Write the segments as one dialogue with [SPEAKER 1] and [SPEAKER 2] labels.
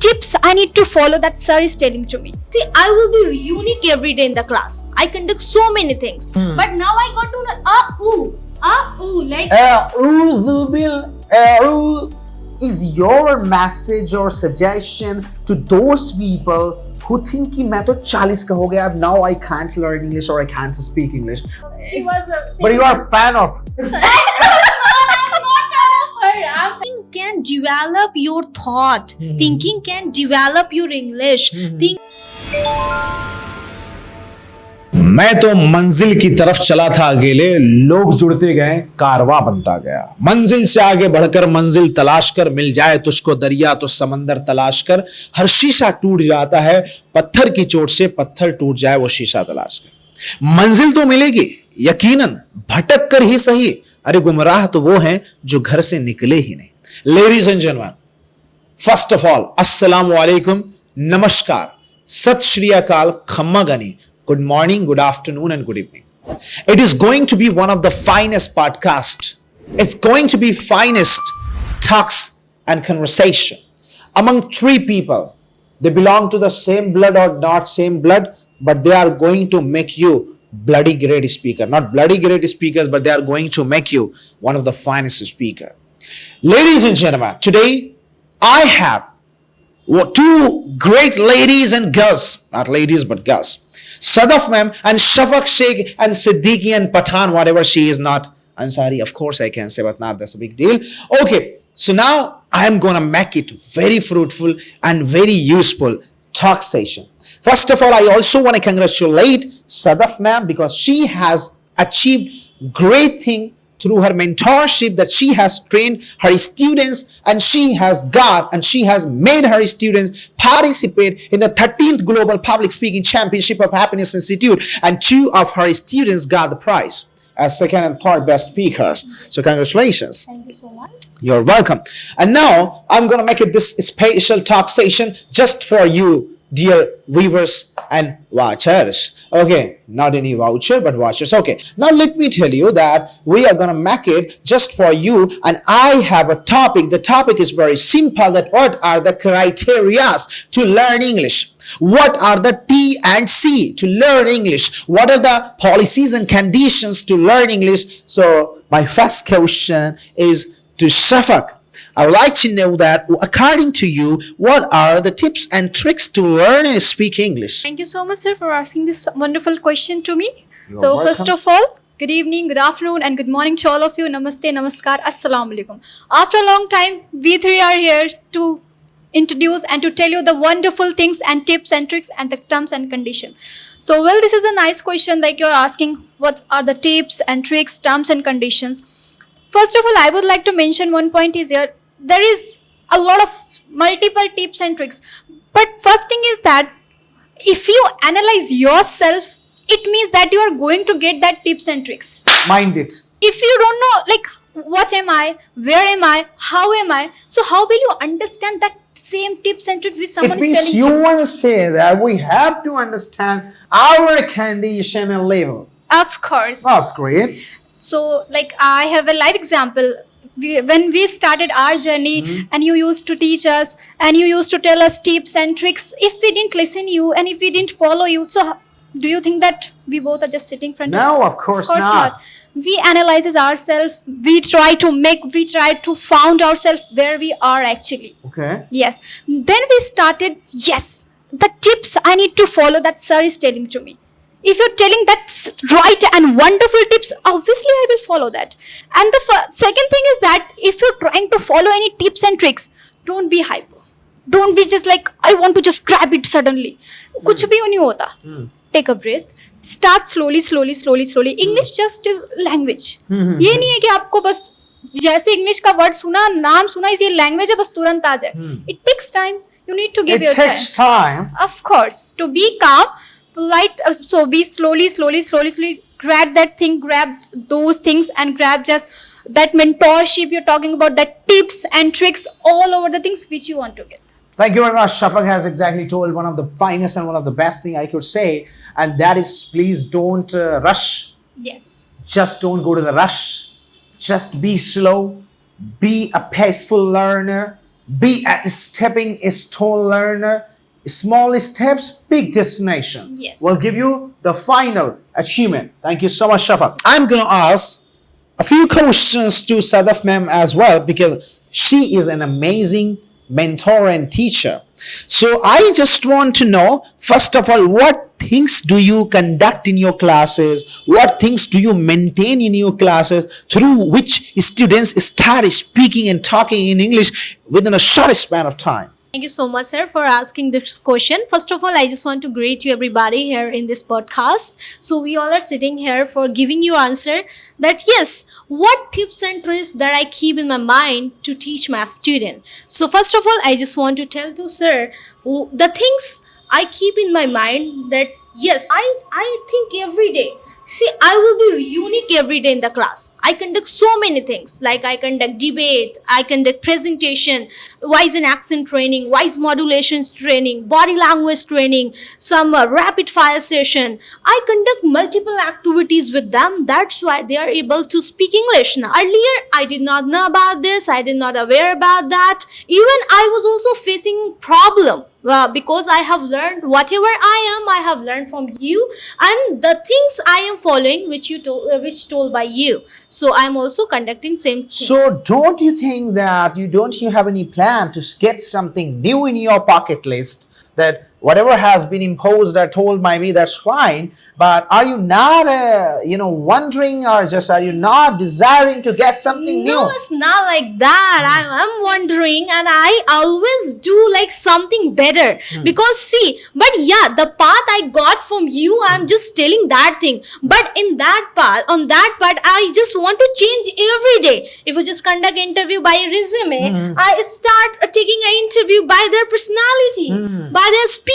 [SPEAKER 1] tips I need to follow that sir is telling to me. See, I will be unique every day in the class. I conduct so many things. But now I got to know like
[SPEAKER 2] is your message or suggestion to those people who think कि मैं तो 40 का हो गया, now I can't learn English or I can't speak English.
[SPEAKER 1] she was
[SPEAKER 2] But you are a fan of.
[SPEAKER 1] Thinking can develop your thought. Thinking can develop your English.
[SPEAKER 3] मैं तो मंजिल की तरफ चला था अकेले, लोग जुड़ते गए, कारवां बनता गया। मंजिल से आगे बढ़कर मंजिल तलाश कर, मिल जाए तुझको दरिया तो समंदर तलाश कर। हर शीशा टूट जाता है पत्थर की चोट से, पत्थर टूट जाए वो शीशा तलाश कर। मंजिल तो मिलेगी यकीनन, भटक कर ही सही, अरे गुमराह तो वो हैं जो घर से निकले ही नहीं। Ladies and gentleman, first of all अस्सलाम वालेकुम, नमस्कार, सत श्री अकाल, खम्मा Ghani, good morning, good afternoon and good evening. It is going to be one of the finest podcasts. It's going to be finest talks and conversation among three people. They belong to the same blood or not same blood, but they are going to make you bloody great speaker. Not bloody great speakers, but they are going to make you one of the finest speaker. Ladies and gentlemen, today I have two great ladies and girls, not ladies but girls. Sadaf ma'am and Shafaq Sheikh and Siddiqui and Pathan, whatever she is not Ansari, of course I can say, but not that's a big deal. Okay, so now I am gonna make it very fruitful and very useful talk session. First of all, I also want to congratulate Sadaf ma'am because she has achieved great thing through her mentorship, that she has trained her students and she has made her students participate in the 13th Global Public Speaking Championship of Happiness Institute, and 2 of her students got the prize as second and third best speakers. So congratulations.
[SPEAKER 1] Thank you so much.
[SPEAKER 3] You're welcome. And now I'm going to make it this special talk session just for you, dear viewers and watchers. Okay, not any voucher but watchers. Okay, now let me tell you that we are gonna make it just for you, and I have a topic. The topic is very simple, that what are the criterias to learn English? What are the T and C to learn English? What are the policies and conditions to learn English? So my first question is to Shafaq. I would like to know that according to you, what are the tips and tricks to learn and speak English?
[SPEAKER 1] Thank you so much, sir, for asking this wonderful question to me.
[SPEAKER 3] You're
[SPEAKER 1] So
[SPEAKER 3] welcome.
[SPEAKER 1] first of all, good evening, good afternoon and good morning to all of you. Namaste, namaskar, assalamu alaikum. After a long time, we three are here to introduce and to tell you the wonderful things and tips and tricks and the terms and conditions. So well, this is a nice question, like you're asking what are the tips and tricks, terms and conditions. First of all, I would like to mention one point is here. There is a lot of multiple tips and tricks, but first thing is that if you analyze yourself, it means that you are going to get that tips and tricks.
[SPEAKER 2] Mind it.
[SPEAKER 1] If you don't know like what am I, where am I, how am I, so how will you understand that same tips and tricks which
[SPEAKER 2] It
[SPEAKER 1] someone is
[SPEAKER 2] means
[SPEAKER 1] telling
[SPEAKER 2] you
[SPEAKER 1] you?
[SPEAKER 2] want to say that we have to understand our condition and level.
[SPEAKER 1] Of course.
[SPEAKER 2] That's great.
[SPEAKER 1] So like I have a live example. When we started our journey, and you used to teach us and you used to tell us tips and tricks, if we didn't listen you and if we didn't follow you, so do you think that we both are just sitting in front of you?
[SPEAKER 2] No, of course not.
[SPEAKER 1] We analyzes ourselves, we try to found ourselves where we are actually.
[SPEAKER 2] Okay.
[SPEAKER 1] Yes, then we started, yes, the tips I need to follow that sir is telling to me. If you're telling that right and wonderful tips, obviously I will follow that. And the second thing is that if you're trying to follow any tips and tricks, don't be hyper. Don't be just like, I want to just grab it suddenly. कुछ भी नहीं होता. Take a breath. Start slowly. English just is language. ये नहीं है कि आपको बस जैसे English का word सुना, नाम सुना, इसे language है बस तुरंत आ जाए. It takes time. You need to give your time.
[SPEAKER 2] It takes time.
[SPEAKER 1] Of course, to be calm, polite, so be slowly grab that thing, grab those things and grab just that mentorship you're talking about, that tips and tricks all over the things which you want to get.
[SPEAKER 2] Thank you very much. Shafaq has exactly told one of the finest and one of the best thing I could say, and that is please don't rush.
[SPEAKER 1] Yes.
[SPEAKER 2] Just don't go to the rush. Just be slow. Be a peaceful learner.
[SPEAKER 3] Be a stepping stone learner. Small steps, big destination.
[SPEAKER 1] Yes.
[SPEAKER 3] Will give you the final achievement. Thank you so much, Shafaq. I'm going to ask a few questions to Sadaf ma'am as well because she is an amazing mentor and teacher. So I just want to know, first of all, what things do you conduct in your classes? What things do you maintain in your classes through which students start speaking and talking in English within a short span of time?
[SPEAKER 1] Thank you so much, sir, for asking this question. First of all, I just want to greet you everybody here in this podcast. So we all are sitting here for giving you answer that yes, what tips and tricks that I keep in my mind to teach my student. So first of all, I just want to tell to sir the things I keep in my mind that yes, I think every day. See, I will be unique every day in the class. I conduct so many things like I conduct debate, I conduct presentation, voice and accent training, voice modulation training, body language training, some rapid fire session. I conduct multiple activities with them. That's why they are able to speak English. Now, earlier, I did not know about this. I did not aware about that. Even I was also facing problem. Because I have learned whatever I have learned from you and the things I am following which which told by you. So I am also conducting same things.
[SPEAKER 3] So don't you think that you have any plan to get something new in your pocket list, that whatever has been imposed or told by me, that's fine, but are you not wondering, or just are you not desiring to get something new?
[SPEAKER 1] No, it's not like that. I'm wondering, and I always do like something better because see, but yeah, the path I got from you, I'm just telling that thing. But in that path, on that part, I just want to change every day. If you just conduct interview by resume, I start taking an interview by their personality, by their speaking.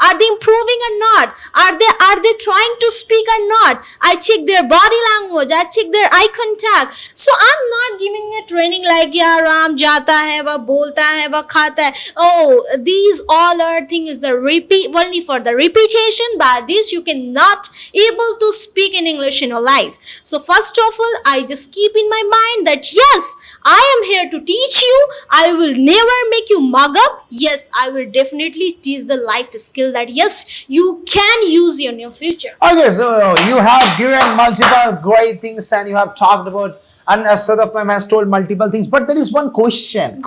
[SPEAKER 1] Are they improving or not? Are they trying to speak or not? I check their body language, I check their eye contact. So I'm not giving a training like yeah, Ram jata hai, wa bolta hai, wa khata hai. Oh, these all are things the repeat only for the repetition. By this you cannot able to speak in English in your life. So first of all, I just keep in my mind that yes, I am here to teach you. I will never make you mug up. Yes, I will definitely teach the life skill that yes, you can use in your future.
[SPEAKER 3] Okay, so you have given multiple great things and you have talked about, and as Sadaf ma'am has told multiple things, but there is one question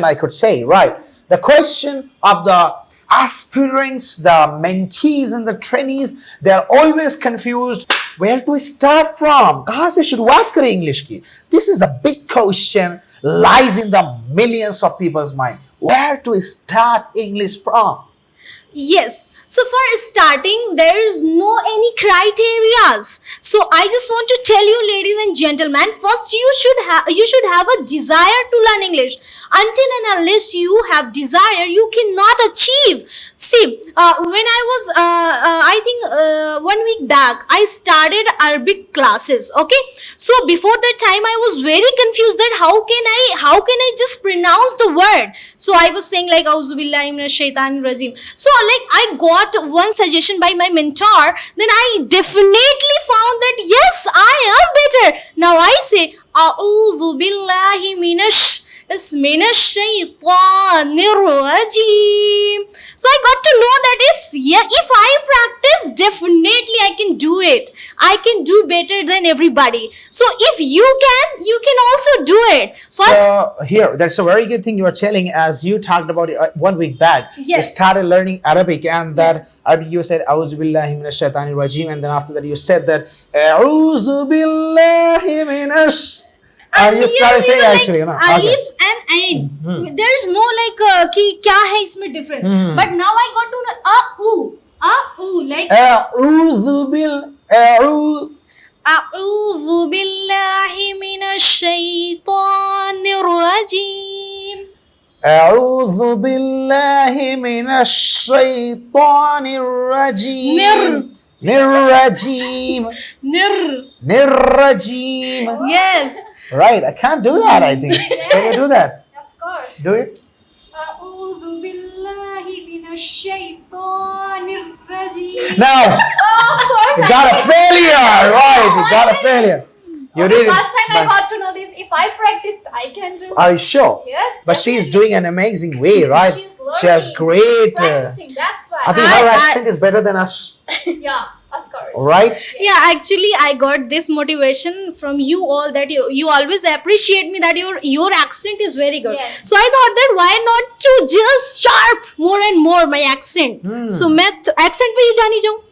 [SPEAKER 3] I could say, right? The question of the aspirants, the mentees and the trainees, they are always confused where to start from. कहाँ से शुरुआत करें English की? This is a big question lies in the millions of people's mind. Where to start English from?
[SPEAKER 1] Yes. So for starting, there is no any criterias. So I just want to tell you, ladies and gentlemen, first you should have a desire to learn English. Until and unless you have desire, you cannot achieve. See, when I was, I think 1 week back, I started Arabic classes. Okay. So before that time, I was very confused that how can I just pronounce the word? So I was saying like, Auzu billahi minash shaitanir rajim. So like I got one suggestion by my mentor, then I definitely found that yes, I am better. Now I say A'udhu billahi minash shaitanir rajim. So I got to know that is yeah, if I practice, definitely I can do it. I can do better than everybody. So if you can also do it. First,
[SPEAKER 3] so here, that's a very good thing you are telling, as you talked about it 1 week back.
[SPEAKER 1] Yes.
[SPEAKER 3] You started learning Arabic, and that you said Auzu billahi minash shaitanir rajim, and then after that you said that Auzu billahi minash. And you started saying
[SPEAKER 1] like
[SPEAKER 3] actually, you know.
[SPEAKER 1] Alif and Ain. There is no like ki kya hai isme different. But now I got to know like
[SPEAKER 3] Auzu bil
[SPEAKER 1] A'udhu billahi minash shaitanir rajim.
[SPEAKER 3] أعوذ بالله من الشيطان الرجيم نرجيم نرجيم.
[SPEAKER 1] Yes.
[SPEAKER 3] Right, I can't do that, I think. Can you do that?
[SPEAKER 1] Of course.
[SPEAKER 3] Do it.
[SPEAKER 1] A'udhu billahi minash shaitanir rajim.
[SPEAKER 3] Now, you got a failure, right? You got a failure. You did it.
[SPEAKER 1] First time I got to know this. If if I practiced, I can do.
[SPEAKER 2] Are you sure?
[SPEAKER 1] Yes,
[SPEAKER 2] But she is
[SPEAKER 1] definitely.
[SPEAKER 2] doing an amazing way, right?
[SPEAKER 1] She's learning.
[SPEAKER 2] She has great.
[SPEAKER 1] Practicing. That's why.
[SPEAKER 2] I think her accent is better than us,
[SPEAKER 1] Yeah, of course.
[SPEAKER 2] right?
[SPEAKER 4] Yeah, actually I got this motivation from you all, that you always appreciate me, that your accent is very good.
[SPEAKER 1] Yes.
[SPEAKER 4] So I thought that why not to just sharp more and more my accent. So मैं accent पे ही जानी जाऊँ.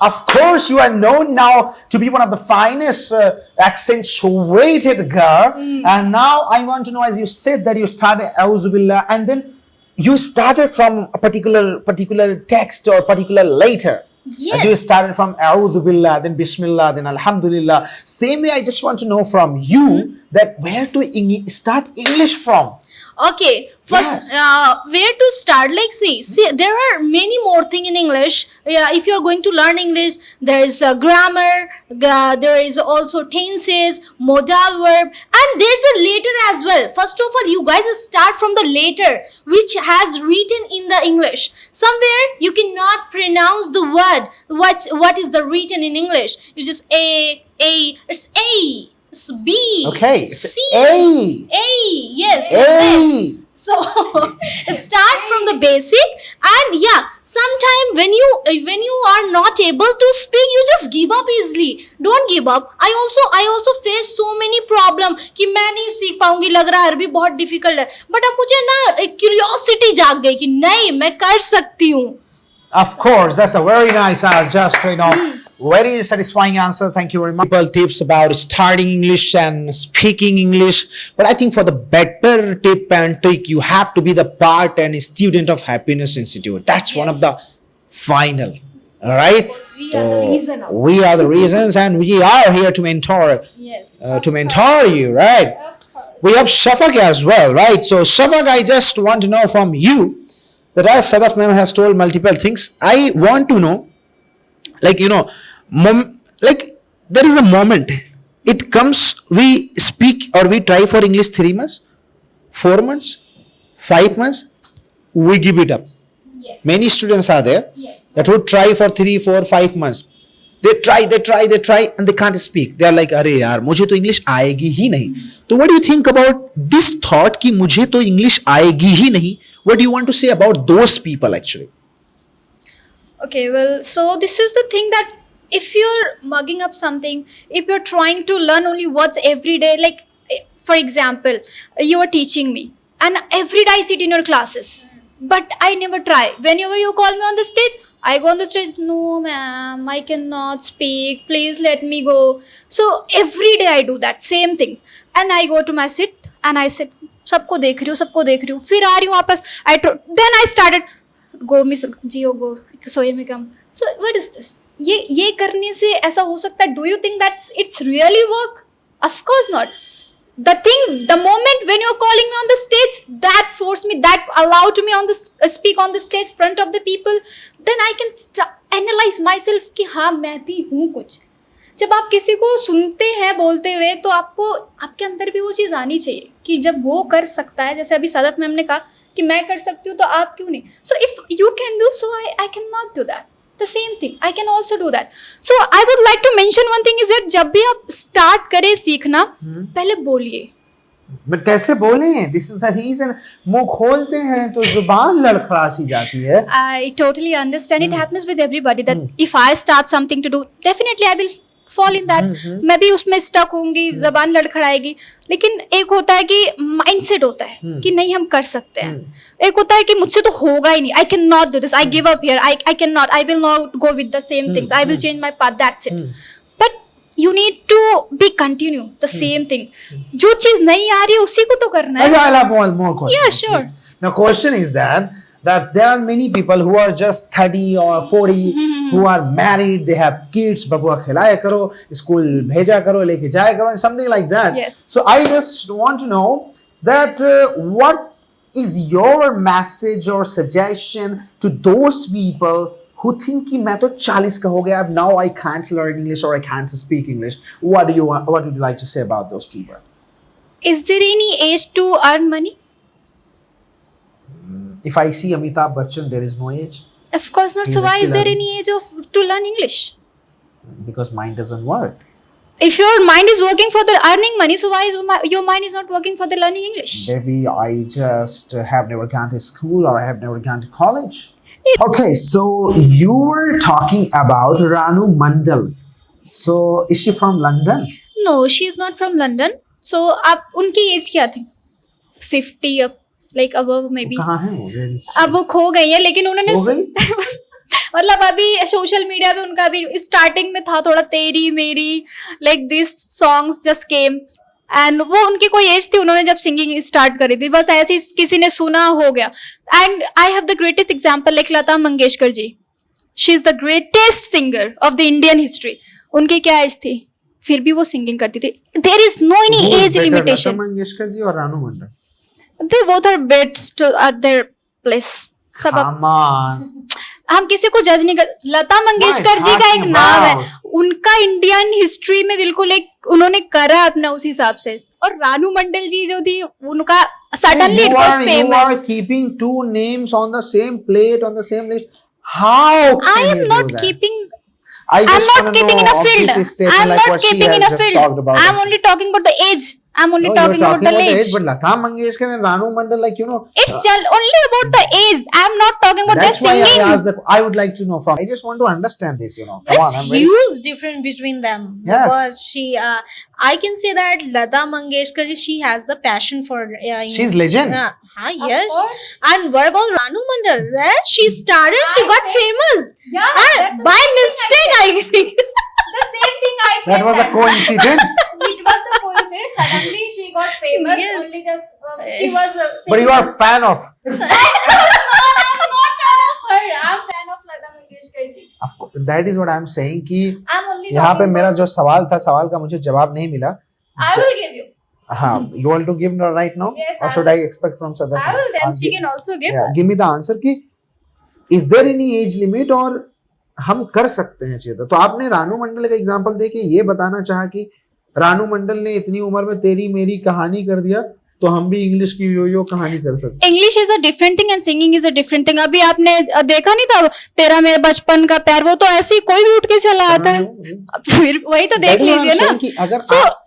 [SPEAKER 2] Of course, you are known now to be one of the finest accentuated girl. And now I want to know, as you said that you started Auzubillah, and then you started from a particular text or particular letter.
[SPEAKER 4] Yes.
[SPEAKER 2] As you started from Auzubillah, then Bismillah, then Alhamdulillah. Same way, I just want to know from you that where to start English from.
[SPEAKER 4] Okay, first where to start? Like see, there are many more thing in English. Yeah, if you're going to learn English, there is grammar, there is also tenses, modal verb, and there's a letter as well. First of all, you guys start from the letter which has written in the English. Somewhere you cannot pronounce the word. What is the written in English? You just it's A. It's B.
[SPEAKER 2] Okay, it's
[SPEAKER 4] C.
[SPEAKER 2] A.
[SPEAKER 4] Yes.
[SPEAKER 2] A.
[SPEAKER 4] Yes. So start from the basic, and yeah, sometime when you are not able to speak, you just give up easily. Don't give up. I also face so many problem कि मैं नहीं सीख पाऊंगी, लग रहा है अरबी बहुत difficult है, but अब मुझे ना एक curiosity जाग गई कि नहीं, मैं कर सकती हूँ.
[SPEAKER 2] Of course, that's a very nice, very satisfying answer. Thank you very much.
[SPEAKER 3] People tips about starting English and speaking English, but I think for the better tip and trick, you have to be the part and student of Happiness Institute. That's one of the final. All right.
[SPEAKER 4] We are the reason of.
[SPEAKER 3] We are the reasons, and we are here to mentor.
[SPEAKER 4] Yes.
[SPEAKER 3] To mentor you, right? We have Shafaq as well, right? So Shafaq, I just want to know from you that as Sadaf ma'am has told multiple things, I want to know, like there is a moment it comes, we speak or we try for English 3 months, 4 months, 5 months, we give it up.
[SPEAKER 1] Yes.
[SPEAKER 3] Many students are there
[SPEAKER 1] Yes.
[SPEAKER 3] that would try for 3, 4, 5 months. They try and they can't speak. They are like, अरे यार मुझे तो English आएगी ही नहीं. So what do you think about this thought कि मुझे तो English आएगी ही नहीं? What do you want to say about those people actually?
[SPEAKER 1] Okay, well, so this is the thing that if you're mugging up something, if you're trying to learn only words every day, like for example, you are teaching me and every day I sit in your classes, but I never try. Whenever you call me on the stage, I go on the stage, no ma'am, I cannot speak, please let me go. So every day I do that, same things. And I go to my sit and I sit, सबको देख रही हूँ, फिर आ रही हूँ वापस. Then I started, go miss Jio go, सोए में कम. So what is this? ये करने से ऐसा हो सकता है? Do you think that it's really work? Of course not. The moment when you're calling me on the stage, that forced me, that allowed me on the speak on the stage front of the people, then I can analyze myself कि हाँ मैं भी हूँ कुछ. जब आप किसी को सुनते हैं बोलते हुए, तो आपको आपके अंदर भी वो चीज़ आनी चाहिए कि जब वो कर सकता है, जैसे अभी सदफ मैम ने कहा कि मैं कर सकती हूँ तो आप क्यों नहीं. So if you can do, so I can not do that. The same thing, I can also do that. So I would like to mention one thing is that जब भी आप start करें सीखना, पहले बोलिए.
[SPEAKER 2] बट कैसे बोलें? This is the reason. मुंह खोलते हैं तो जुबान लड़खड़ा सी जाती है.
[SPEAKER 1] I totally understand. It happens with everybody that if I start something to do, definitely I will fall in that. मैं भी उसमें stuck होंगी, जबान लड़खड़ाएगी. लेकिन एक होता है कि mindset होता है कि नहीं हम कर सकते हैं. एक होता है कि मुझसे तो होगा ही नहीं. I cannot do this. I give up here. I cannot. I will not go with the same things. I will change my path. That's it. But you need to be continue the same thing. जो चीज नहीं आ रही है उसी को तो करना है.
[SPEAKER 2] I'll have one more question.
[SPEAKER 1] Yeah, sure.
[SPEAKER 2] The question is that there are many people who are just 30 or 40 who are married, they have kids, बबुआ खिलाया करो, स्कूल भेजा करो, लेके जाया करो, and something like that.
[SPEAKER 1] Yes.
[SPEAKER 2] So I just want to know that what is your message or suggestion to those people who think कि मैं तो 40 का हो गया, अब now I can't learn English or I can't speak English. What would you like to say about those people?
[SPEAKER 1] Is there any age to earn money?
[SPEAKER 2] If I see Amitabh Bachchan, there is no age
[SPEAKER 1] Of course not.
[SPEAKER 2] He's
[SPEAKER 1] So why is
[SPEAKER 2] still
[SPEAKER 1] there
[SPEAKER 2] earning.
[SPEAKER 1] any age to learn English?
[SPEAKER 2] because mine doesn't work.
[SPEAKER 1] If your mind is working for the earning money, so why is your mind is not working for the learning English?
[SPEAKER 2] Maybe I just have never gone to school or I have never gone to college. Okay, so you were talking about Ranu Mandal. So is she from London?
[SPEAKER 1] No, she is not from London. So आप उनकी as क्या थी? 50 like above maybe.
[SPEAKER 2] कहाँ है वो? Where is she?
[SPEAKER 1] अब वो खो गई है, लेकिन उन्होंने
[SPEAKER 2] हो गई?
[SPEAKER 1] मतलब अभी सोशल मीडिया पे उनका भी स्टार्टिंग में था थोड़ा तेरी मेरी, like this songs just came, and वो उनकी कोई एज थी, उन्होंने जब सिंगिंग स्टार्ट करी थी, बस ऐसे ही किसी ने सुना हो गया. And I have the greatest example like Lata Mangeshkar ji. She is the greatest singer of the Indian history. उनकी क्या एज थी, फिर भी वो सिंगिंग करती थी. There is no any
[SPEAKER 2] Who is
[SPEAKER 1] as
[SPEAKER 2] better,
[SPEAKER 1] limitation.
[SPEAKER 2] Lata Mangeshkar ji और Ranu Mondal?
[SPEAKER 1] They both are best at their place. सब
[SPEAKER 2] Come on.
[SPEAKER 1] हम किसी को जज नहीं कर. लता मंगेशकर जी का एक
[SPEAKER 2] talking
[SPEAKER 1] नाम है,
[SPEAKER 2] about?
[SPEAKER 1] उनका इंडियन हिस्ट्री में बिल्कुल एक उन्होंने करा अपना उस हिसाब से. और रानू मंडल जी जो थी उनका suddenly it
[SPEAKER 2] You
[SPEAKER 1] got
[SPEAKER 2] are
[SPEAKER 1] famous.
[SPEAKER 2] keeping two names on the same plate on the same list. How can
[SPEAKER 1] I
[SPEAKER 2] you
[SPEAKER 1] am
[SPEAKER 2] do
[SPEAKER 1] not
[SPEAKER 2] that?
[SPEAKER 1] keeping.
[SPEAKER 2] I
[SPEAKER 1] I'm
[SPEAKER 2] just
[SPEAKER 1] not
[SPEAKER 2] wanna
[SPEAKER 1] keeping in
[SPEAKER 2] know
[SPEAKER 1] a
[SPEAKER 2] of
[SPEAKER 1] field.
[SPEAKER 2] this statement
[SPEAKER 1] I'm
[SPEAKER 2] like
[SPEAKER 1] not
[SPEAKER 2] what she
[SPEAKER 1] keeping
[SPEAKER 2] has
[SPEAKER 1] in a
[SPEAKER 2] just
[SPEAKER 1] field.
[SPEAKER 2] talked about.
[SPEAKER 1] I'm only talking about the age. I'm only
[SPEAKER 2] No,
[SPEAKER 1] talking
[SPEAKER 2] you're
[SPEAKER 1] about the
[SPEAKER 2] about
[SPEAKER 1] age.
[SPEAKER 2] but Lata Mangeshkar and Ranu Mandal, like, you know,
[SPEAKER 1] It's only about the age. I'm not talking about the
[SPEAKER 2] that's why I
[SPEAKER 1] singing.
[SPEAKER 2] asked that. I would like to know from. I just want to understand this, you know. Come
[SPEAKER 4] It's
[SPEAKER 2] on, I'm very.
[SPEAKER 4] huge difference between them.
[SPEAKER 2] Yes.
[SPEAKER 4] Because she, I can say that Lata Mangeshkar, she has the passion for.
[SPEAKER 2] She's legend.
[SPEAKER 4] Yes. And what about Ranu Mandal? She started, she got famous.
[SPEAKER 1] Yeah,
[SPEAKER 4] And by mistake, I think.
[SPEAKER 1] The same thing I said.
[SPEAKER 2] That was a coincidence.
[SPEAKER 1] It was the coincidence. Suddenly she got famous.
[SPEAKER 4] Yes.
[SPEAKER 1] Only just she was.
[SPEAKER 2] But you are a fan of.
[SPEAKER 1] I'm not fan of her. I'm fan of Lata Mangeshkar ji.
[SPEAKER 2] Of course, that is what I'm saying कि
[SPEAKER 1] I'm only.
[SPEAKER 2] यहाँ पे
[SPEAKER 1] talking
[SPEAKER 2] मेरा
[SPEAKER 1] about-
[SPEAKER 2] जो सवाल था, सवाल का मुझे जवाब नहीं मिला.
[SPEAKER 1] I will give you.
[SPEAKER 2] हाँ, you want to give right now,
[SPEAKER 1] Yes,
[SPEAKER 2] or
[SPEAKER 1] I
[SPEAKER 2] should I
[SPEAKER 1] will.
[SPEAKER 2] expect from Sadhana?
[SPEAKER 1] I will. Then she can also give.
[SPEAKER 2] Yeah, give me the answer कि is there any age limit और हम कर सकते हैं चीजें. तो आपने रानू मंडल का एग्जांपल देके ये बताना चाहा कि रानू मंडल ने इतनी उम्र में तेरी मेरी कहानी कर दिया, तो हम भी इंग्लिश की यो कहानी कर सकते हैं.
[SPEAKER 1] English is a different thing and singing is a different thing. अभी आपने देखा नहीं था तेरा मेरे बचपन का प्यार, वो तो ऐसे ही कोई भी उठ के चला आता है. फिर वही तो देख
[SPEAKER 2] That is what I'm
[SPEAKER 1] लीजिए ना.
[SPEAKER 2] saying कि अगर
[SPEAKER 1] So-
[SPEAKER 2] आप-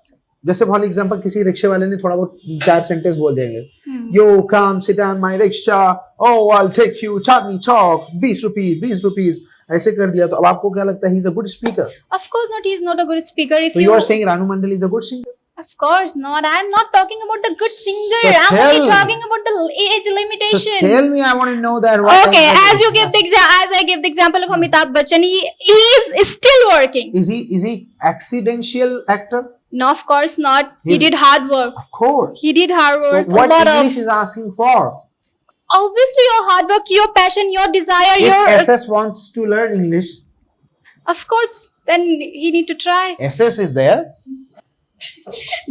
[SPEAKER 2] जैसे फॉर एग्जांपल किसी रिक्शे वाले ने थोड़ा बहुत 4 सेंटेंस बोल देंगे.
[SPEAKER 1] Hmm.
[SPEAKER 2] Yo, come sit on my rickshaw. Oh, I'll take you Chandni Chowk. 20 rupees, 20 rupees. ऐसे कर दिया, तो अब आपको क्या लगता है? He's a good speaker.
[SPEAKER 1] Of course not. He is not a good speaker. If
[SPEAKER 2] So you are saying Ranu Mandal is a good singer?
[SPEAKER 1] Of course not. I am not talking about the good singer.
[SPEAKER 2] So
[SPEAKER 1] I'm only
[SPEAKER 2] tell-
[SPEAKER 1] talking about the age
[SPEAKER 2] So
[SPEAKER 1] limitation.
[SPEAKER 2] tell me, I want to know that. What
[SPEAKER 1] Okay,
[SPEAKER 2] kind of
[SPEAKER 1] as you give
[SPEAKER 2] business.
[SPEAKER 1] the as I give the example of Amitabh Bachchan, he is still working.
[SPEAKER 2] Is he accidental actor?
[SPEAKER 1] No, of course not. He
[SPEAKER 2] He's-
[SPEAKER 1] did hard work.
[SPEAKER 2] Of course.
[SPEAKER 1] He did hard
[SPEAKER 2] So
[SPEAKER 1] work.
[SPEAKER 2] what
[SPEAKER 1] a lot
[SPEAKER 2] English
[SPEAKER 1] of
[SPEAKER 2] is asking for?
[SPEAKER 1] obviously your hard work, your passion, your desire,
[SPEAKER 2] If
[SPEAKER 1] your
[SPEAKER 2] SS wants to learn English,
[SPEAKER 1] of course. Then he need to try.
[SPEAKER 2] SS is there.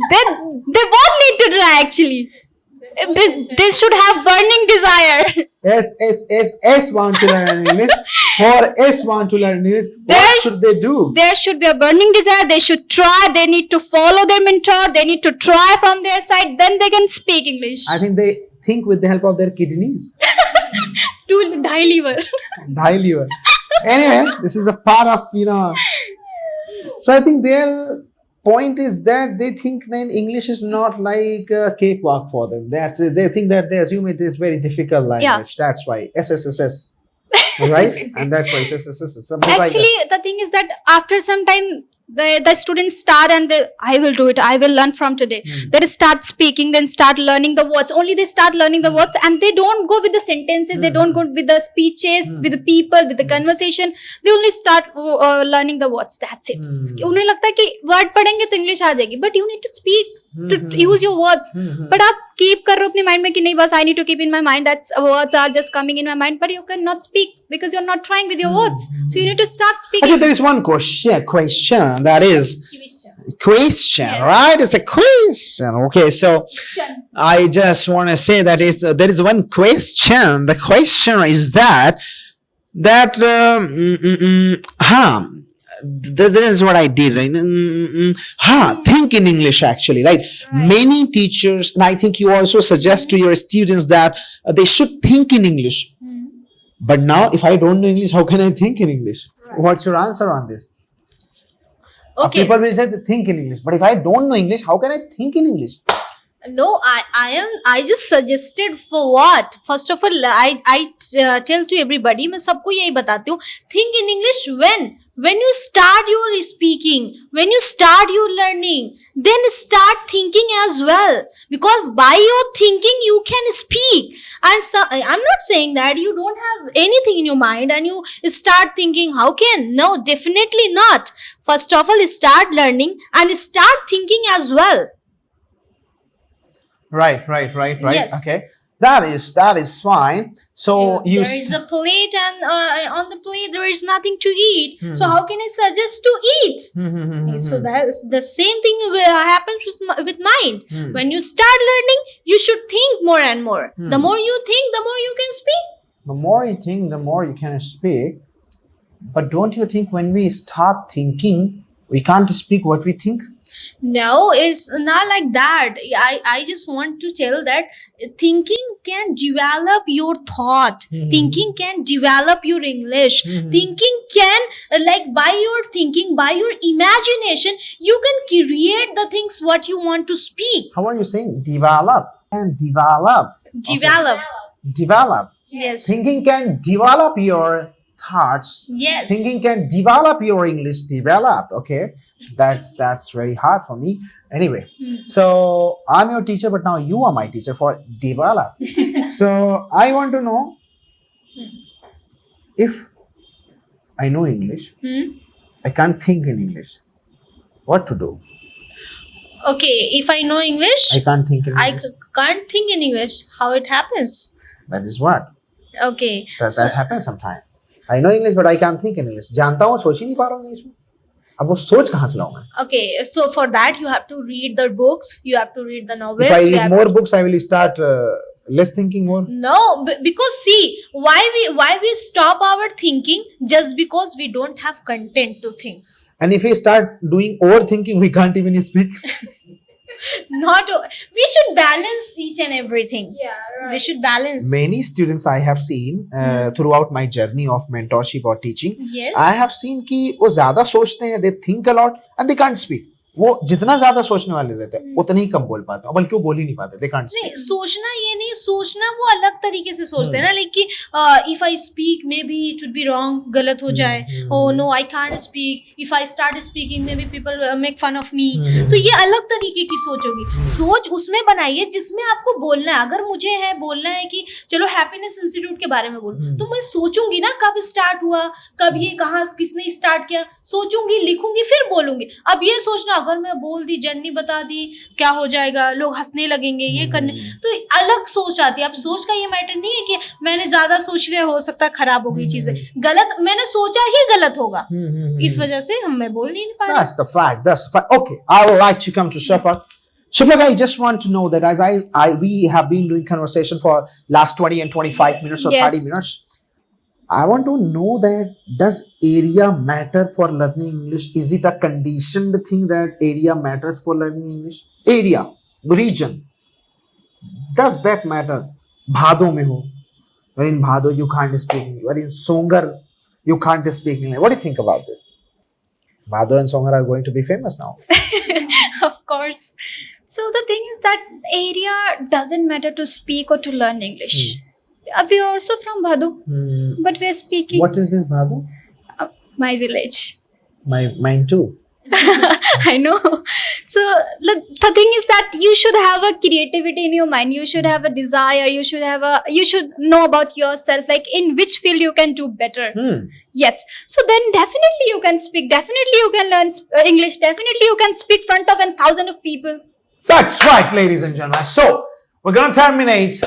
[SPEAKER 1] They both need to try actually. They should have burning desire.
[SPEAKER 2] S want to learn English. For S want to learn English, what
[SPEAKER 1] There-
[SPEAKER 2] should they do?
[SPEAKER 1] There should be a burning desire. They should try. They need to follow their mentor. They need to try from their side. Then they can speak English.
[SPEAKER 2] I think they think with the help of their kidneys.
[SPEAKER 1] To die liver.
[SPEAKER 2] High liver. Anyway, this is a part of, you know. So I think their point is that they think then English is not like a cakewalk for them. That's it. They think that they assume it is very difficult language. That's why SSSS, right? And that's why SSSS is something
[SPEAKER 1] Actually, the thing is that after some time, the students start and I will do it. I will learn from today. They start speaking, then start learning the words. Only they start learning the words, and they don't go with the sentences. They don't go with the speeches, with the people, with the conversation. They only start learning the words. That's it. उन्हें लगता है कि word पढ़ेंगे तो English आ जाएगी. But you need to speak, to use your words. But आप keep कर रहे हो अपने mind में कि नहीं बस I need to keep in my mind that words are just coming in my mind. But you cannot speak because you're not trying with your words. So you need to start speaking.
[SPEAKER 3] Actually, there is one question that is question, right? It's a question. Okay, so I just want to say that there is one question. The question is that that is what I did, right? Think in English, actually, right? Many teachers, and I think you also suggest to your students that they should think in English. But now, if I don't know English, how can I think in English?
[SPEAKER 2] What's your answer on this?
[SPEAKER 4] Okay.
[SPEAKER 2] People will say they think in English, but if I don't know English, how can I think in English?
[SPEAKER 4] No, I just suggested for what? First of all, I tell to everybody, मैं सबको यही बताती हूँ. Think in English when you start your speaking, when you start your learning, then start thinking as well. Because by your thinking you can speak. And so, I'm not saying that you don't have anything in your mind and you start thinking. How can? No, definitely not. First of all, start learning and start thinking as well.
[SPEAKER 2] Right.
[SPEAKER 4] Yes.
[SPEAKER 2] Okay, that is fine. So you
[SPEAKER 4] there is a plate and on the plate there is nothing to eat. So how can I suggest to eat? So that's the same thing happens with mind. When you start learning, you should think more and more. The more you think, the more you can speak.
[SPEAKER 2] the more you think, the more you can speak. But don't you think when we start thinking, we can't speak what we think?
[SPEAKER 4] No, it's not like that. I just want to tell that thinking can develop your thought. Thinking can develop your English. Thinking can, like by your thinking, by your imagination, you can create the things what you want to speak.
[SPEAKER 2] How are you saying? Develop and develop.
[SPEAKER 4] Develop.
[SPEAKER 2] Develop.
[SPEAKER 4] Yes.
[SPEAKER 2] Thinking can develop your thoughts.
[SPEAKER 4] Yes.
[SPEAKER 2] Thinking can develop your English. Develop. Okay. That's very hard for me. Anyway, so I'm your teacher, but now you are my teacher for develop. So I want to know if I know English, I can't think in English. What to do?
[SPEAKER 4] Okay, if I know English,
[SPEAKER 2] I can't think in
[SPEAKER 4] I
[SPEAKER 2] English.
[SPEAKER 4] can't think in English. How it happens?
[SPEAKER 2] That is what.
[SPEAKER 4] Okay.
[SPEAKER 2] That happens sometimes. I know English, but I can't think in English. जानता हूँ, सोच ही नहीं पा रहा हूँ English में. अब वो सोच कहाँ से लाऊं मैं?
[SPEAKER 4] Okay, so for that you have to read the books, you have to read the novels.
[SPEAKER 2] If I
[SPEAKER 4] you
[SPEAKER 2] read
[SPEAKER 4] have
[SPEAKER 2] more books, I will start less thinking more.
[SPEAKER 4] No, because see, why we stop our thinking just because we don't have content to think.
[SPEAKER 2] And if we start doing overthinking, we can't even speak.
[SPEAKER 4] We should balance each and everything. Yeah, right. We should balance.
[SPEAKER 2] Many students I have seen throughout my journey of mentorship or teaching,
[SPEAKER 4] Yes.
[SPEAKER 2] I have seen कि वो ज़्यादा सोचते हैं, they think a lot and they can't speak. वो जितना ज़्यादा सोचने वाले रहते हैं, उतना ही कम बोल पाते हैं, बल्कि वो बोल ही नहीं पाते, they can't
[SPEAKER 4] नहीं
[SPEAKER 2] speak.
[SPEAKER 4] सोचना ये नहीं, सोचना वो अलग तरीके से सोचते हैं ना, लाइक कि if I speak maybe it would be wrong, गलत हो जाए. Oh no I can't speak, if I start speaking maybe people make fun of me. तो ये अलग तरीके की सोच होगी. सोच उसमें बनाइए जिसमें आपको बोलना है. अगर मुझे है बोलना है कि चलो हैप्पीनेस इंस्टीट्यूट के बारे में बोलूं, तो मैं सोचूंगी ना कब स्टार्ट हुआ, कब ये कहाँ किसने स्टार्ट किया, सोचूंगी, लिखूंगी, फिर बोलूंगी. अब ये सोचना अगर मैं बोल दी, जर्नी बता दी, क्या हो जाएगा, लोग हंसने लगेंगे, ये करने, तो अलग सोच आती है. अब सोच का ये मैटर नहीं है कि मैंने ज्यादा सोच लिया, हो सकता है खराब हो गई चीजें, गलत मैंने सोचा ही गलत होगा, इस वजह से मैं बोल नहीं पा रही.
[SPEAKER 2] That's the fact. That's the fact. Okay, I would like to come to Shafaq. Shafaq, I just want to know that as we have been doing conversation for last 20 and 25 minutes or 30 minutes. I want to know that does area matter for learning English? Is it a conditioned thing that area matters for learning English? Area, region. Does that matter? Bhado mein ho. When in Bhado you can't speak English. When in Songar you can't speak English. What do you think about this? Bhado and Songar are going to be famous now.
[SPEAKER 1] Of course. So the thing is that area doesn't matter to speak or to learn English. We are also from Bhado, but we are speaking.
[SPEAKER 2] What is this Bhado?
[SPEAKER 1] My village.
[SPEAKER 2] Mine too.
[SPEAKER 1] I know. So the thing is that you should have a creativity in your mind. You should have a desire. You should know about yourself, like in which field you can do better. Yes. So then definitely you can speak. Definitely you can learn English. Definitely you can speak front of 1,000 of people.
[SPEAKER 3] That's right, ladies and gentlemen. So we're going to terminate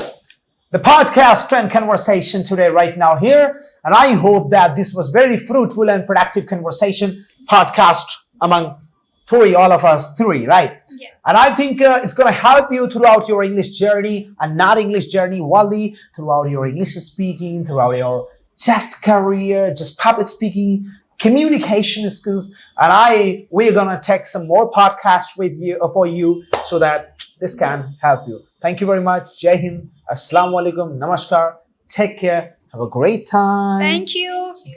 [SPEAKER 3] the podcast and conversation today right now here. And I hope that this was very fruitful and productive conversation podcast among all of us three, right?
[SPEAKER 1] Yes.
[SPEAKER 3] And I think it's going to help you throughout your English journey and not English journey, Wally, throughout your English speaking, throughout your just career, just public speaking, communication skills. And we're going to take some more podcasts with you for you so that this can help you. Thank you very much. Jai Hind. Assalamu alaikum. Namaskar. Take care. Have a great time.
[SPEAKER 1] Thank you.